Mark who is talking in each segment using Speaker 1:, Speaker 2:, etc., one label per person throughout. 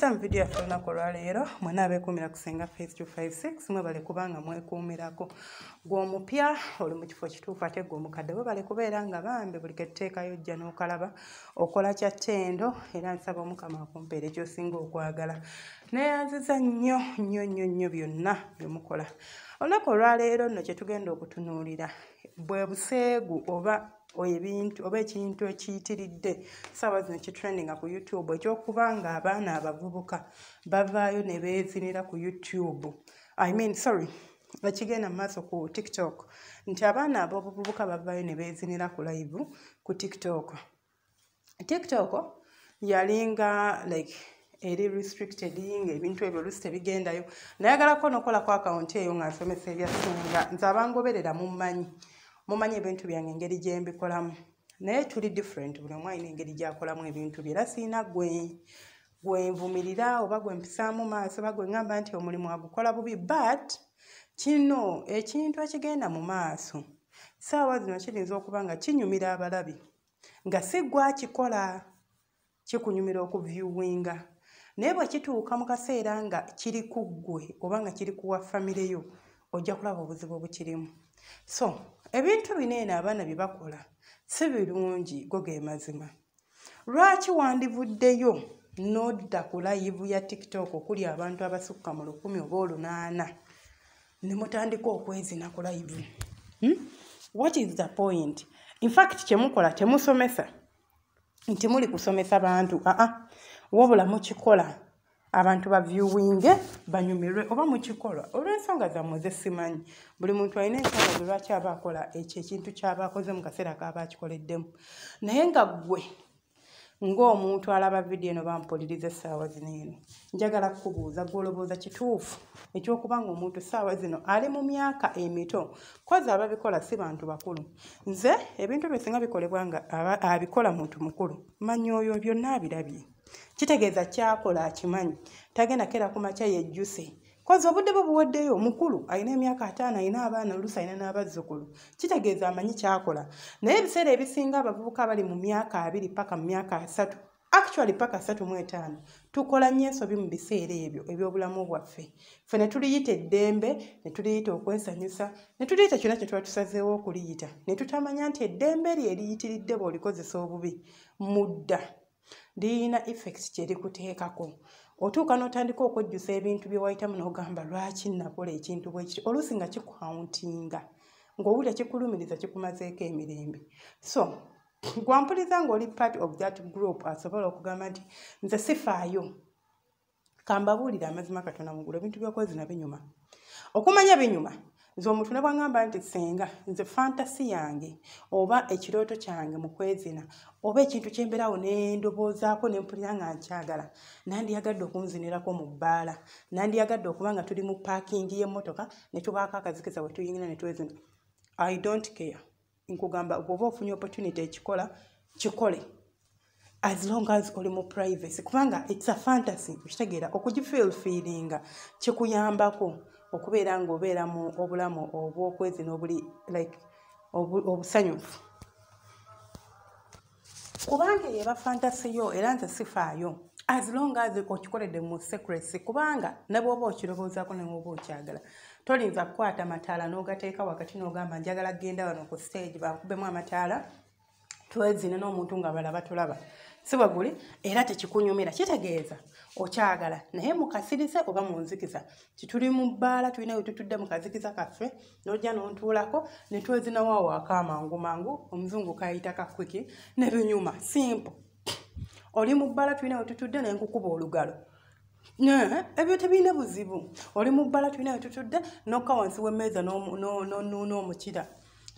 Speaker 1: Mbasa mu video yaffe olunaku olwaleero mwena abeekuumira kusenga Faith 256 mwebale kubanga mwekuumirako gw'omupya oli mu kifo kituufu ate gw'omukadde bwebale kubeera nga bambi buli ketteekayo ojja n'okalaba okola kya ttendo era nsaba Omukama akumpeere ky'osinga okwagala neeyanziza nnyo byonna byemukola. Olunaku olwaleero nno kye tugenda okutunuulira bwe buseegu oba ebintu oba ekintu ekiyitiridde ssaawa zino kitrendinga ku YouTube ekyokubanga abaana abavubuka bavaayo ne beezinira ku YouTube. Ekigenda mu maaso ku TikTok nti abaana ab'obuvubuka bavaayo ne beezinira ku live ku TikTok. TikTok yalinga eri restricted ng'ebintu ebyo oluusi tebigendayo. Nayagalako n'okolako akawunti eyo nga nsomesa ebyasinga nze abangoberera mumanyi ebintu byange engeri gye mbikolamu naye tuli different buli omu alina engeri gy'akolamu ebintu bye era siina gwe nvumirira oba gwe mpisaamu maaso oba gwe ngamba nti omulimu agukola bubi but kino ekintu ekigenda mu maaso ssaawa zino kiyinza okuba nga kinyumira abalabi nga si gwe akikola kikunyumira okuviewinga naye bwe kituuka mu kaseera nga kiri ku ggwe oba nga kiri kuwa famire yo ojja kulaba obuzibu obukirimu. So ebintu bino eno abaana bye bakola si birungi go ge mazima. Lwaki wandivuddeyo n'odda ku live ya TikTok okuli abantu abasukka mu 1000 oba 800 ne mutandika okwezina ku live? What is the point? In fact kyemukola temusomesa nti muli kusomesa bantu wabula mukikola abantu ba viewinge banyumirwe oba mukikola olw'ensonga zammwe ze simanyi. Buli muntu alina ensonga ze lwaki aba akola ekyo ekintu ky'aba akoze mu kaseera k'aba akikoleddemu. Naye nga ggwe ng'omuntu alaba vidiyo eno bampuliriza essaawa zino eno njagala kukubuuza gw'olowooza kituufu ekyokuba nga omuntu essaawa zino ali mu myaka emito kozi ababikola si bantu bakulu. Nze ebintu byesinga bikolebwa nga abikola muntu mukulu manyi oyo byonna abirabye kitegeeza kyakola akimanyi tagenda kera ku makya yejjuse kozi obudde bwe buweddeyo mukulu alina emyaka 5 alina abaana oluusi alina n'abazzukulu kitegeeza amanyi kyakola. Naye ebiseera ebisinga abavubuka abali mu myaka 2 paka mu myaka 3 actually paka 3 tukola nnyo ensobi mu biseera ebyo ebyobulamu bwaffe ffe ne tuliyita eddembe ne tuliyita okwesanyusa ne tuliyita kyonna kye tuba tusazeewo okuliyita ne tutamanya nti eddembe lye eriyitiridde bw'olikozesa obubi mudda lirina effects kye likuteekako. Otuuka n'otandika okwejjusa ebintu bye wayitamu n'ogamba lwaki nakola ekintu bwe kiti oluusi nga kikukauntinga ng'owulira kikulumiriza kikumazeeko emirembe. So gwampuliza ng'oli part of that group asobola okugamba nti nze sifaayo kambabuulira amazima Katonda mugulu ebintu by'okwezina binyuma. Okumanya binyuma nze omuntu ne bwangamba nti senga nze fantasy yange oba ekirooto kyange mu kwezina oba ekintu kyembeerawo n'endoboozaako n'empulira nga nkyagala nandiyagadde okunzinirako mu bbaala nandiyagadde okuba nga tuli mu paakingi y'emmotoka ne tubaako akazikiza we tuyingira ne twezina. I don't care. Nkugamba bw'oba ofunye opportunity ekikola kikole as long as oli mu privacy kubanga it's a fantasy okitegeera okugifeelinga kikuyambako okubeera ng'obeera mu obulamu obw'okwezina obuli obusanyufu kubanga yeba fantasy yo era nze sifaayo as long as okikoledde mu secrecy kubanga ne bw'oba okirowoozaako ne bw'oba okyagala tolinza kukwata amataala n'ogateeka wakati n'ogamba njagala genda wano ku stage bankubemu amataala twezine n'omuntu nga balaba tulaba si bwe guli era tekikunyumira kitegeeza okyagala naye mukasirise oba munzikiza tituli mu bbaala tulina we tutudde mu kazikiza kaffe n'ojja n'ontuulako ne twezinawo awo akaamangu omuzungu kayita kakwiki ne binyuma simple. Oli mu bbaala tulina we tutudde ne nkukuba olugalo ebyo tebirina buzibu. Oli mu bbaala tulina we tutudde n'okka wansi w'emmeeza n'onuuna omukira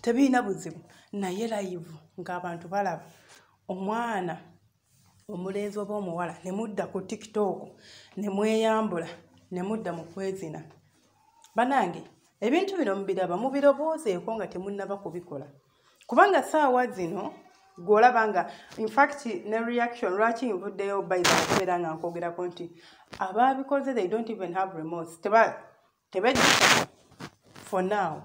Speaker 1: tebirina buzibu. Naye live ng'abantu balaba omwana omulenzi oba omuwala ne mudda ku TikTok ne mweyambula ne mudda mu kwezina. Banange ebintu bino mubiraba mubiroboozeeko nga temunnaba kubikola kubanga ssaawa zino gw'olaba nga in fact ne reaction lwaki nvuddeyo bayita okubeera nga nkwogerako nti abaabikoze they don't even have remorse tebejjusa for now.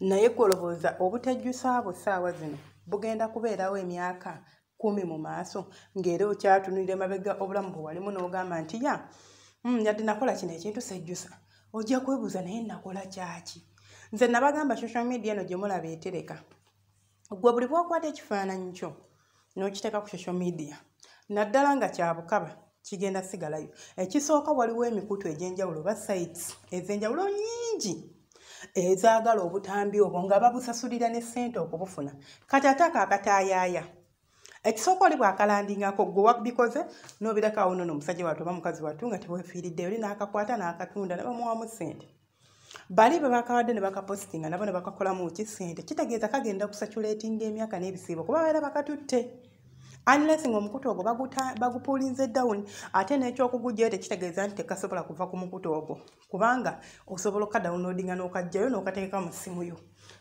Speaker 1: Naye gw'olowooza obutajjusa abo ssaawa zino bugenda kubeerawo emyaka 10 mu maaso ng'era okyatunulira mabega obulamu bwe walimu n'ogamba nti yadde nakola kino ekintu sejjusa ojja kwebuuza naye nakola kyaki. Nze nabagamba social media eno gye mulaba etereka gwe buli bw'okwata ekifaananyi kyo n'okiteeka ku social media naddala nga kya bukaba kigenda sigalayo. Ekisooka waliwo emikutu egy'enjawulo oba sites ez'enjawulo nnyingi ezaagala obutambi obwo nga babusasulira ne ssente okubufuna kati ate akakataayaaya ekisooka oli bw'akalandingako gwe wabikoze n'obirekawo nno omusajja wattu oba mukazi wattu nga tebwefiiridde oli n'akakwata n'akatunda ne bamuwamu ssente. Bali be bakawadde ne bakapositinga nabo ne bakakolamu ki ssente kitegeeza kagenda kusatulatinga emyaka n'ebisiibo kuba babeera bakatutte unless ng'omukutu ogwo bagupuulinze down ate n'ekyokugujjayo tekitegeeza nti tekasobola kuva ku mukutu ogwo kubanga osobola okukadawunloadinga n'okajjayo n'okateeka mu ssimu yo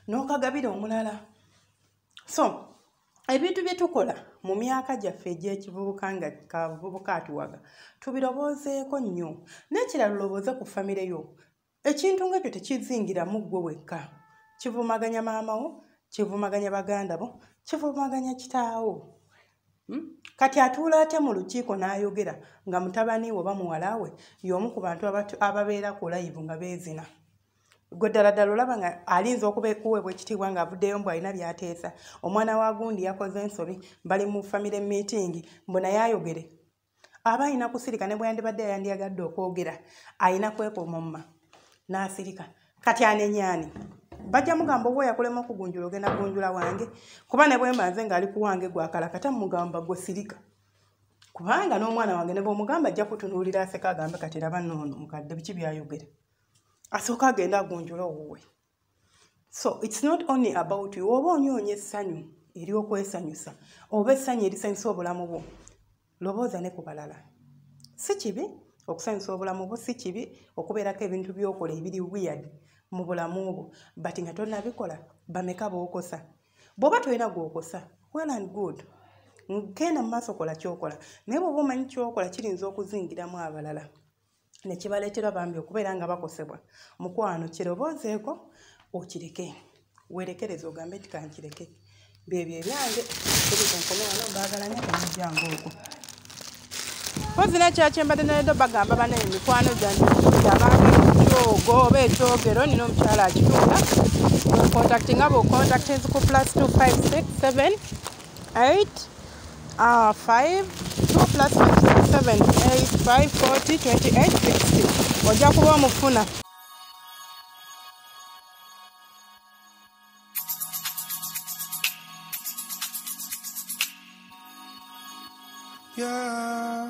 Speaker 1: n'okagabira omulala. So ebintu bye tukola mu myaka gyaffe egy'ekivubuka nga kavubuka atuwaga tubiroboozeeko nnyo n'ekirala olobooze ku famire yo. Ekintu ng'ekyo tekizingiramu ggwe wekka kivumaganya maama wo kivumaganya baganda bo kivumaganya kitaawo. Kati atuula ate mu lukiiko n'ayogera nga mutabani we oba muwala we y'omu ku bantu ababeera ku live nga beezina. Gwe ddala ddala olaba nga alinza okuba ekuweebwa ekitiibwa ng'avuddeyo mbu alina by'ateesa. Omwana wa gundi yakoze ensobi bali mu family meeting mbu naye ayogere. Aba alina kusirika ne bwe yandibadde yandiyagadde okwogera alina kwekuumamma n'asirika. Kati anenyaani bajja mugamba oba yakulema okugunjula ogenda kugunjula wange kuba ne bwe mbanze ng'ali ku wange gwakalakata mugamba gwe sirika kubanga n'omwana wange ne bw'omugamba ajja kutunuulira aseka agambe kati raba nnoono mukadde biki byayogera asooka agenda agunjula owuwe. So it's not only about you oba onyoonya essanyu ery'okwesanyusa oba essanyu erisanyusa obulamu bwo lobooza ne ku balala. Si kibi okusanyusa obulamu bwo si kibi okubeerako ebintu by'okola ebiri weird mu bulamu bwo but nga tonnabikola bameka b'okosa. Bw'oba tolina gw'okosa well and good genda mu maaso kola ky'okola naye bw'oba omanyi ky'okola kirinza okuzingiramu abalala ne kibaleetera bambi okubeera nga bakosebwa. Mukwano kiroboozeeko okireke weerekereze ogambe nti kankireke byebyo ebyange tuli ku nkono wano baagalanya temujjangu okwo. Pozina kyaki mbadde naleero bagamba bana emikwano gyange abange ekyogo oba ekyogero nina omukyala akitunda contact nga bw'ocontactinzi ku +25678 5 2+567 8540 2860 ojja kuba omufuna. Yeah.